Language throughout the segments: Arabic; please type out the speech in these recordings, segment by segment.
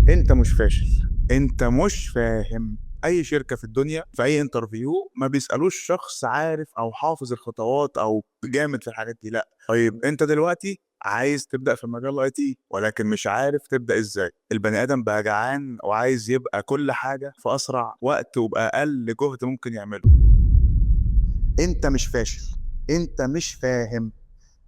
انت مش فاشل، انت مش فاهم. اي شركه في الدنيا في اي انترفيو ما بيسالوش شخص عارف او حافظ الخطوات او جامد في الحاجات دي، لا. طيب انت دلوقتي عايز تبدا في مجال الاي تي ولكن مش عارف تبدا ازاي. البني ادم بقى جعان وعايز يبقى كل حاجه في اسرع وقت وباقل جهد ممكن يعمله. انت مش فاشل، انت مش فاهم.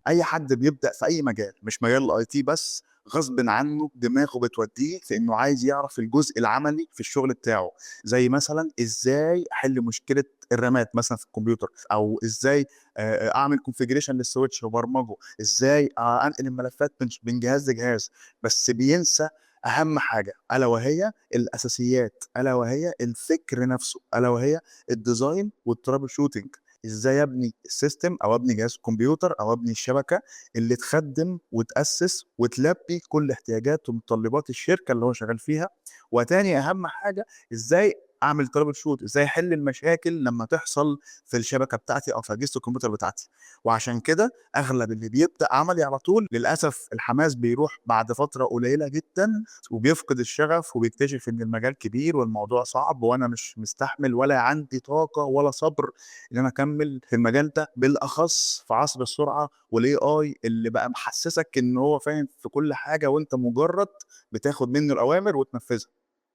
اي حد بيبدا في اي مجال مش مجال الاي تي بس، غصب عنه دماغه بتوديه في انه عايز يعرف الجزء العملي في الشغل بتاعه. زي مثلا ازاي احل مشكله الرامات مثلا في الكمبيوتر، او ازاي اعمل كونفيجريشن للسويتش وبرمجه، ازاي انقل الملفات من جهاز لجهاز. بس بينسى اهم حاجه، الا وهي الاساسيات، الا وهي الفكر نفسه، الا وهي الديزاين والترابل شوتنج. ازاي ابني السيستم او ابني جهاز كمبيوتر او ابني الشبكه اللي تخدم وتاسس وتلبي كل احتياجات ومتطلبات الشركه اللي هو شغال فيها. وتاني اهم حاجه، ازاي اعمل ترابل شوت، ازاي احل المشاكل لما تحصل في الشبكه بتاعتي او في اجهزه الكمبيوتر بتاعتي. وعشان كده اغلب اللي بيبدا عملي على طول للاسف الحماس بيروح بعد فتره قليله جدا، وبيفقد الشغف وبيكتشف ان المجال كبير والموضوع صعب وانا مش مستحمل ولا عندي طاقه ولا صبر ان انا اكمل في المجال ده، بالاخص في عصر السرعه والاي اي اللي بقى محسسك ان هو فاهم في كل حاجه وانت مجرد بتاخد منه الاوامر وتنفذها.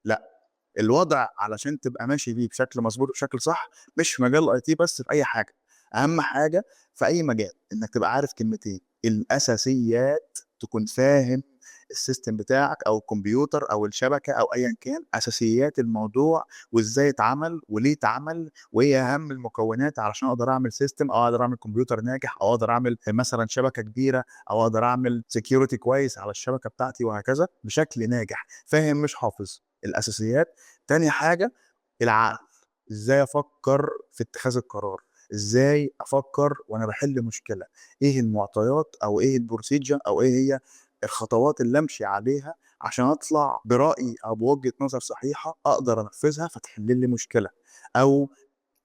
لا، الوضع علشان تبقى ماشي بيه بشكل مظبوط وبشكل صح، مش في مجال الاي تي بس، في اي حاجه. اهم حاجه في اي مجال انك تبقى عارف كلمتين: الاساسيات، تكون فاهم السيستم بتاعك او الكمبيوتر او الشبكه او ايا كان، اساسيات الموضوع وازاي اتعمل وليه اتعمل وايه اهم المكونات علشان اقدر اعمل سيستم او اقدر اعمل كمبيوتر ناجح او اقدر اعمل مثلا شبكه كبيره او اقدر اعمل سكيورتي كويس على الشبكه بتاعتي وهكذا بشكل ناجح. فاهم مش حافظ الاساسيات. تاني حاجة، العقل. ازاي افكر في اتخاذ القرار، ازاي افكر وانا بحل مشكلة، ايه المعطيات او ايه البروسيجر او ايه هي الخطوات اللي امشي عليها عشان اطلع برأي او بوجهة نظر صحيحة اقدر انفذها فتحل لي مشكلة، او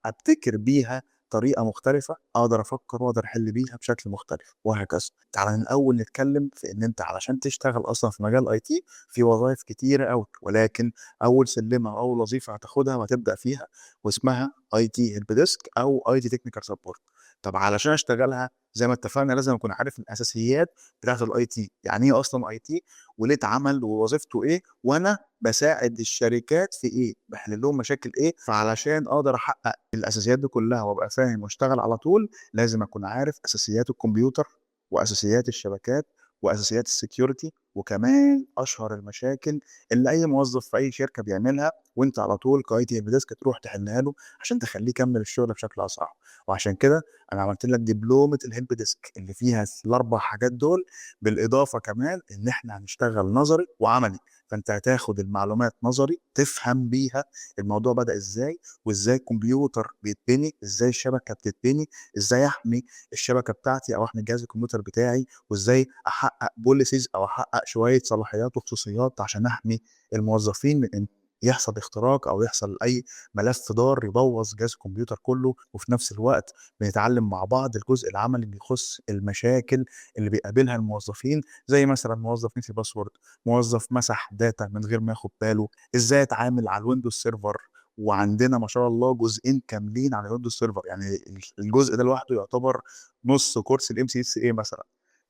ابتكر بيها طريقه مختلفه اقدر افكر واقدر احل بيها بشكل مختلف وهكذا. تعال الاول نتكلم في ان انت علشان تشتغل اصلا في مجال اي تي في وظائف كتيره قوي، ولكن اول سلمه او اول وظيفه هتاخدها وهتبدا فيها واسمها اي تي هيلب ديسك او اي تي تكنيكال سبورت. طب علشان اشتغلها زي ما اتفقنا لازم اكون عارف الاساسيات بتاعت الاي تي، يعني ايه اصلا اي تي وليه اتعمل ووظيفته ايه وانا بساعد الشركات في ايه، بحل لهم مشاكل ايه. فعلشان اقدر احقق الاساسيات دي كلها وابقى فاهم واشتغل على طول لازم اكون عارف اساسيات الكمبيوتر واساسيات الشبكات واساسيات السكيورتي وكمان اشهر المشاكل اللي اي موظف في اي شركه بيعملها، وانت على طول كاي تي ديسك تروح تحلها له عشان تخليه يكمل الشغل بشكل اسرع. وعشان كده انا عملت لك دبلومه الهيلب ديسك اللي فيها الاربع حاجات دول، بالاضافه كمان ان احنا هنشتغل نظري وعملي. فانت هتاخد المعلومات نظري تفهم بيها الموضوع بدأ ازاي، وازاي الكمبيوتر بيتبني، ازاي الشبكه بتتبني، ازاي احمي الشبكه بتاعتي او احمي جهاز الكمبيوتر بتاعي، وازاي احقق بوليسيز او احقق شويه صلاحيات وخصوصيات عشان احمي الموظفين من ان يحصل اختراق او يحصل اي ملف ضار يبوظ جهاز الكمبيوتر كله. وفي نفس الوقت بنتعلم مع بعض الجزء العملي اللي بيخص المشاكل اللي بيقابلها الموظفين، زي مثلا موظف نسي باسورد، موظف مسح داتا من غير ما ياخد باله، ازاي اتعامل على الويندوز سيرفر. وعندنا ما شاء الله جزئين كاملين عن الويندوز سيرفر، يعني الجزء ده لوحده يعتبر نص كورس الام سي اس اي مثلا.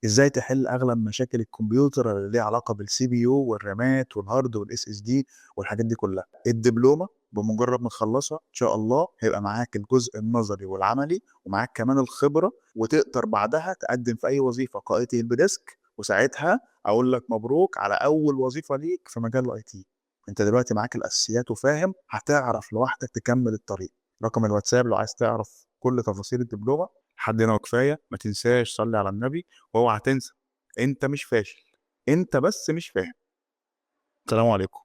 ازاي تحل اغلب مشاكل الكمبيوتر اللي ليها علاقه بالسي بي يو والرامات والهارد والاس اس دي والحاجات دي كلها. الدبلومه بمجرد ما تخلصها ان شاء الله هيبقى معاك الجزء النظري والعملي ومعاك كمان الخبره، وتقدر بعدها تقدم في اي وظيفه قائد البديسك، وساعتها اقول لك مبروك على اول وظيفه ليك في مجال الاي تي. انت دلوقتي معاك الاساسيات وفاهم، هتعرف لوحدك تكمل الطريق. رقم الواتساب لو عايز تعرف كل تفاصيل الدبلومه. لحد هنا وكفايه، ما تنساش صلي على النبي. واوعى تنسى، انت مش فاشل، انت بس مش فاهم. السلام عليكم.